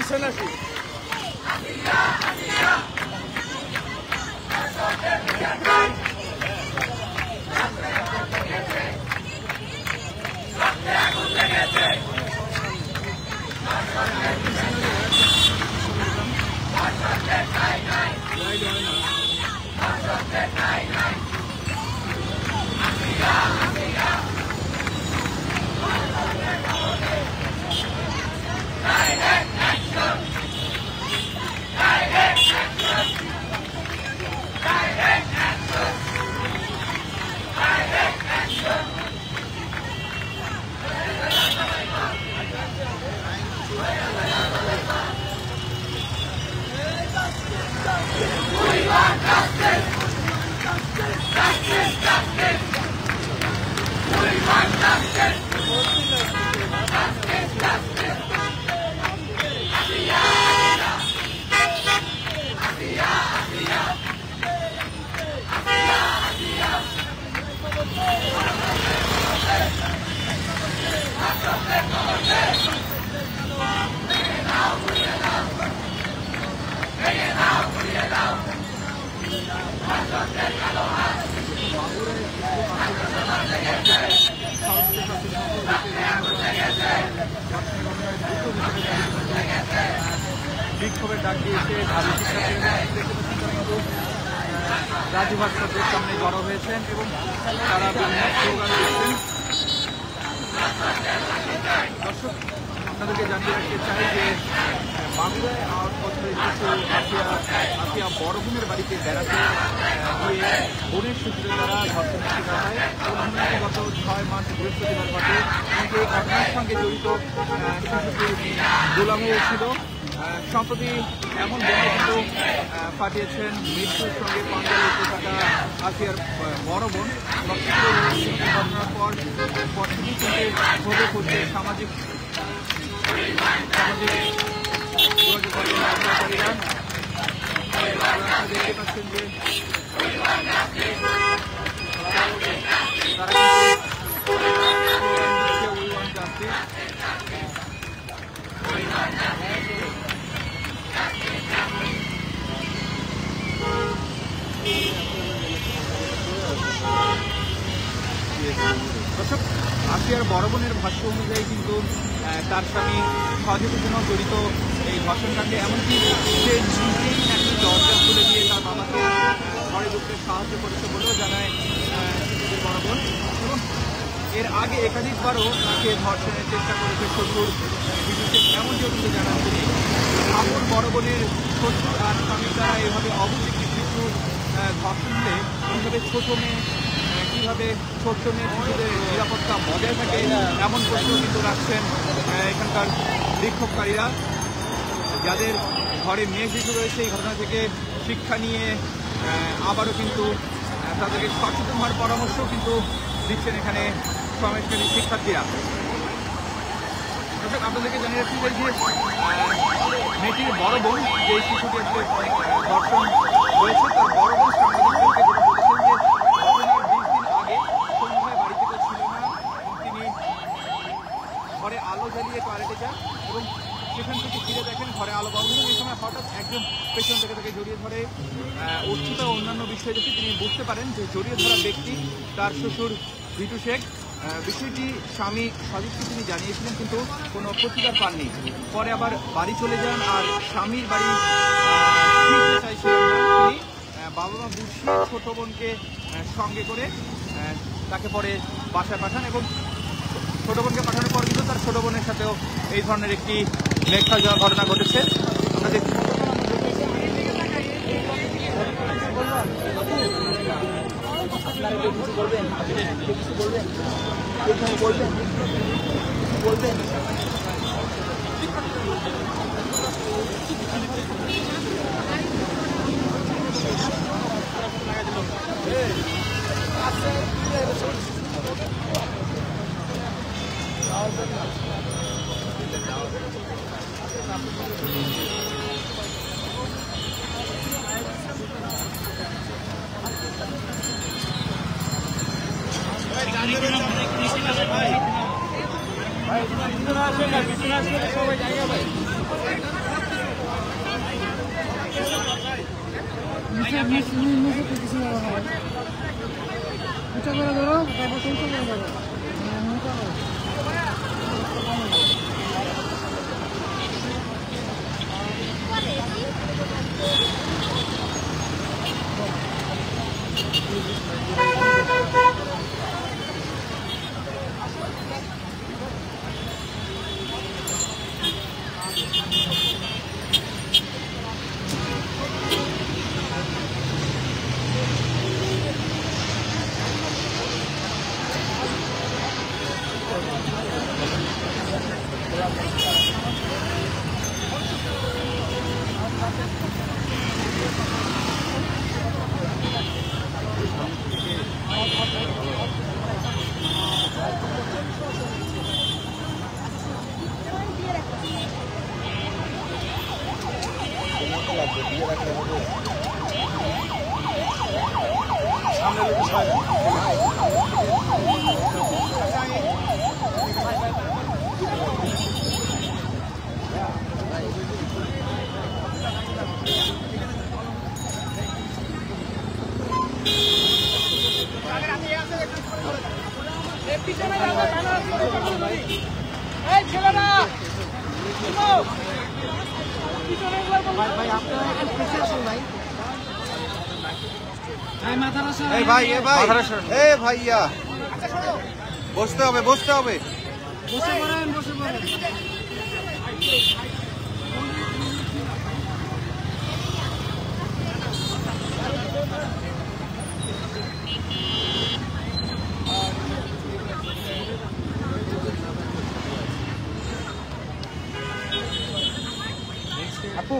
পিছনে আসি। বিক্ষোভের ডাক দিয়েছে ঢাবি শিক্ষার্থীরা। রাজু ভাস্কর্যের সামনে জড়ো হয়েছেন এবং তারা বিভিন্ন স্লোগান দিয়েছেন। দর্শক, আপনাদেরকে জানিয়ে রাখতে চাই যে বাংলায় ৮ বছরের শিশু আসিয়া বড় বোনের বাড়িতে বেড়াতে গিয়ে বোনের সূত্রে তারা ধর্ষণের শিকার হয় এবং গত ৬ মার্চ বৃহস্পতিবার ঘটে। কিন্তু এই ঘটনার সঙ্গে জড়িত শিশুটি গোলাম হয়েছিল। সম্প্রতি এমন বোনে কিন্তু পাঠিয়েছেন মৃত্যুর সঙ্গে পাঞ্জা লিপ্ত থাকা আসিয়ার বড় বোন। ঘটনার পর থেকে ক্ষোভে করছে সামাজিক যোগাযোগকারীরা। দেখতে পাচ্ছেন যে দর্শক, আসিয়ার বড় বোনের ভাষ্য অনুযায়ী কিন্তু তার স্বামী সহযোগীর জন্য জড়িত এই ধর্ষণকাণ্ডে, এমনকি সে নিজেই নাকি দরজা খুলে দিয়ে তার বাবাকে ঘরে ঢুকতে সাহায্য করেছে বলেও জানায় শিশুদের বড় বোন। এবং এর আগে একাধিকবারও তাকে ধর্ষণের চেষ্টা করেছে শ্বশুর বিদ্যুৎ, এমনটিও কিন্তু জানান তিনি। আপন বড় বোনের শ্বশুর আর স্বামীর দ্বারা এভাবে অবশ্যই শিশু ধর্ষণ হলে এইভাবে ছোট মেয়ে কীভাবে ছোট্ট মেয়ে শিশুদের নিরাপত্তা বজায় থাকে এমন প্রশ্ন কিন্তু রাখছেন এখানকার বিক্ষোভকারীরা। যাদের ঘরে মেয়ে শিশু রয়েছে এই ঘটনা থেকে শিক্ষা নিয়ে আবারও কিন্তু তাদেরকে সচেতন হওয়ার পরামর্শও কিন্তু দিচ্ছেন এখানে সমাজকারী শিক্ষার্থীরা। আপনাদেরকে জানিয়ে রাখতে চাই যে মেয়েটির বড় বোন যে শিশুটি আসলে ধর্ষণ হয়েছে তার বড় বোন সাংবাদিকদেরকে যেটা বলেছেন যে ঘটনার 20 দিন আগে সন্ধ্যায় বাড়ি থেকে ছিল না। তিনি ঘরে আলো জ্বালিয়ে টয়লেটে যান এবং সেখান থেকে ফিরে দেখেন ঘরে আলো বন্ধ। এই সময় হঠাৎ একজন পেছন থেকে তাকে জড়িয়ে ধরে। উচ্চতা ও অন্যান্য বিষয় দেখে তিনি বুঝতে পারেন যে জড়িয়ে ধরা ব্যক্তি তার শ্বশুর ভিটু শেখ। বিষয়টি স্বামী সজীবকে তিনি জানিয়েছিলেন কিন্তু কোনো প্রতিকার পাননি। পরে আবার বাড়ি চলে যান আর স্বামীর বাড়ি ফিরতে চাইছিলেন না তিনি। বাবা মা বুঝিয়ে ছোট বোনকে সঙ্গে করে তাকে পরে বাসায় পাঠান এবং ছোট বোনকে পাঠানোর পর কিন্তু তার ছোট বোনের সাথেও এই ধরনের একটি লেখা যাওয়া ঘটনা ঘটেছে। ভাই ভাইয়া বসতে হবে বসতে হবে বসে পড়েন বসে পড়েন আপু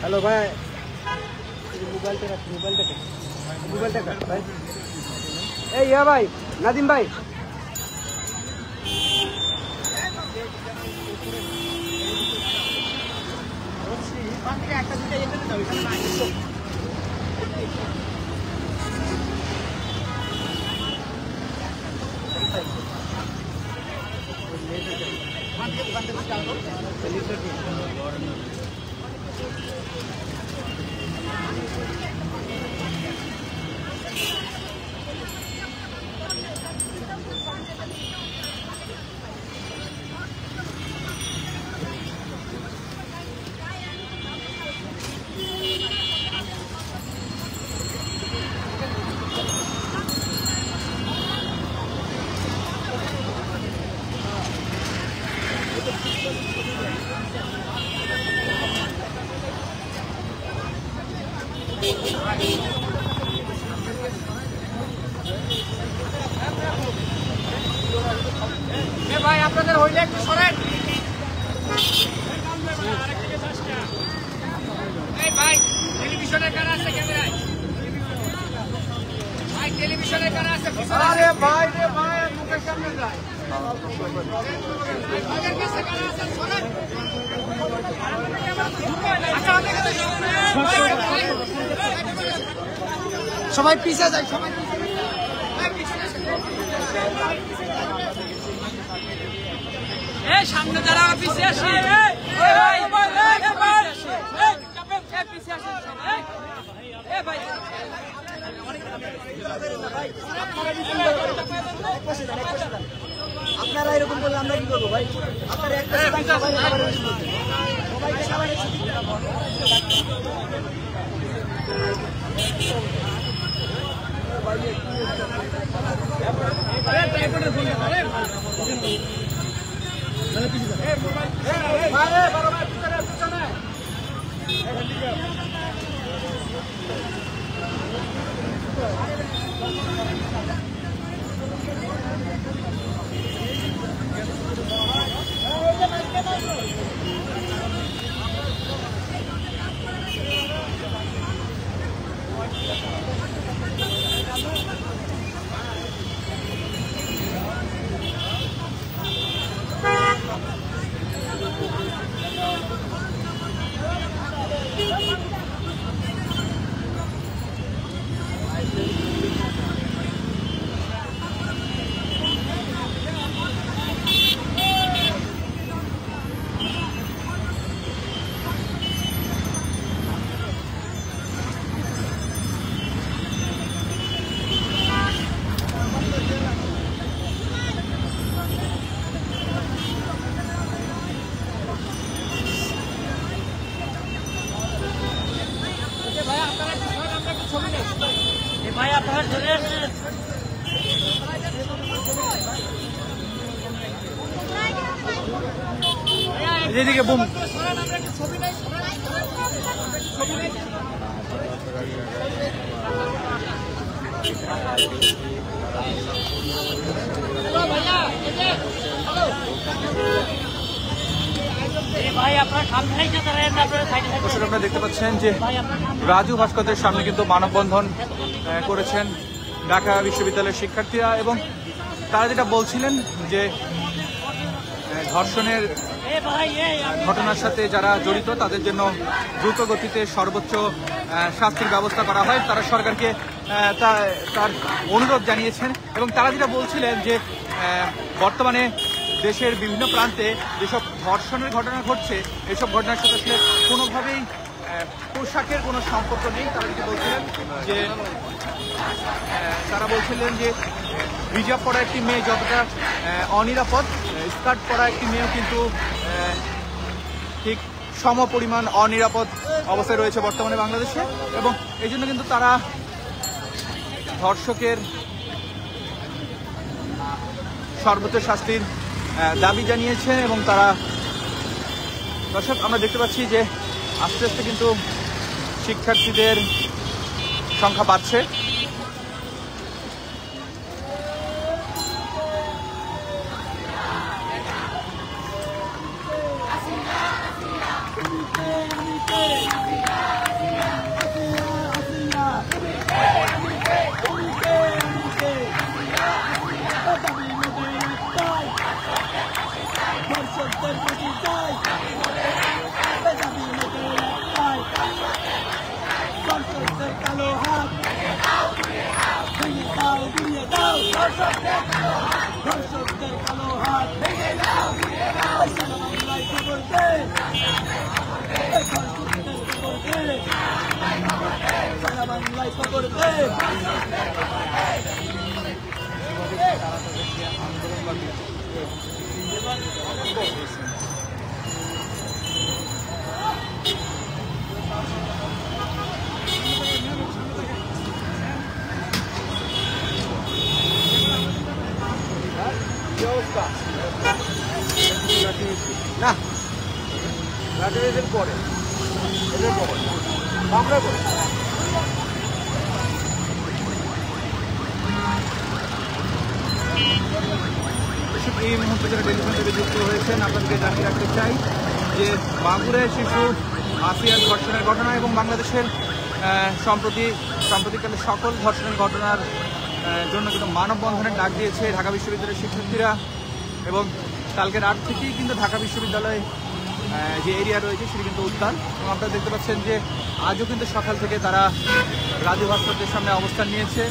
হ্যালো ভাই মোবাইলটা কাট ভাই এই ভাই নাদিম ভাই ভাই আপনাদের হইলে একটু সরেন এই ভাই টেলিভিশনের কারা আছে ক্যামেরায় ভাই টেলিভিশনের কারা আছে আরে ভাই রে ভাই মুখের সামনে যায় আগের কাছে কারা আছে সরেন সবাই পিছে যায় সবাই সামনে যারা পিছে আসে আপনারা এরকম করলে আমরা কি করবো ভাই আপনারা একটা যেদিকে বুম আপনারা দেখতে পাচ্ছেন যে রাজু ভাস্কর্যের সামনে কিন্তু মানববন্ধন করেছেন ঢাকা বিশ্ববিদ্যালয়ের শিক্ষার্থীরা এবং তারা যেটা বলছিলেন যে ধর্ষণের ঘটনার সাথে যারা জড়িত তাদের জন্য দ্রুত গতিতে সর্বোচ্চ শাস্তির ব্যবস্থা করা হয়। তারা সরকারকে তার অনুরোধ জানিয়েছেন এবং তারা যেটা বলছিলেন যে বর্তমানে দেশের বিভিন্ন প্রান্তে যেসব ধর্ষণের ঘটনা ঘটছে এসব ঘটনার সাথে আসলে কোনোভাবেই পোশাকের কোনো সম্পর্ক নেই। তারা যেটা বলছিলেন যে হিজাব পরা একটি মেয়ে যতটা অনিরাপদ, স্কার্ট পরা একটি মেয়েও কিন্তু ঠিক সম পরিমাণ অনিরাপদ অবস্থায় রয়েছে বর্তমানে বাংলাদেশে এবং এই জন্য কিন্তু তারা ধর্ষকের সর্বোচ্চ শাস্তির দাবি জানিয়েছেন এবং তারা দর্শক আমরা দেখতে পাচ্ছি যে আস্তে আস্তে কিন্তু শিক্ষার্থীদের সংখ্যা বাড়ছে। না এদের পরে আমরা করি এই মুহূর্তে যারা টেলিফোন থেকে যুক্ত হয়েছেন আপনাদেরকে জানিয়ে রাখতে চাই যে মাগুরায় শিশু আসিয়ার ধর্ষণের ঘটনা এবং বাংলাদেশের সাম্প্রতিককালে সকল ধর্ষণের ঘটনার জন্য কিন্তু মানববন্ধনের ডাক দিয়েছে ঢাকা বিশ্ববিদ্যালয়ের শিক্ষার্থীরা এবং কালকে রাত থেকেই কিন্তু ঢাকা বিশ্ববিদ্যালয়ে যে এরিয়া রয়েছে সেটি কিন্তু উত্তাল এবং আপনারা দেখতে পাচ্ছেন যে আজও কিন্তু সকাল থেকে তারা রাজু ভাস্কর্যের সামনে অবস্থান নিয়েছে।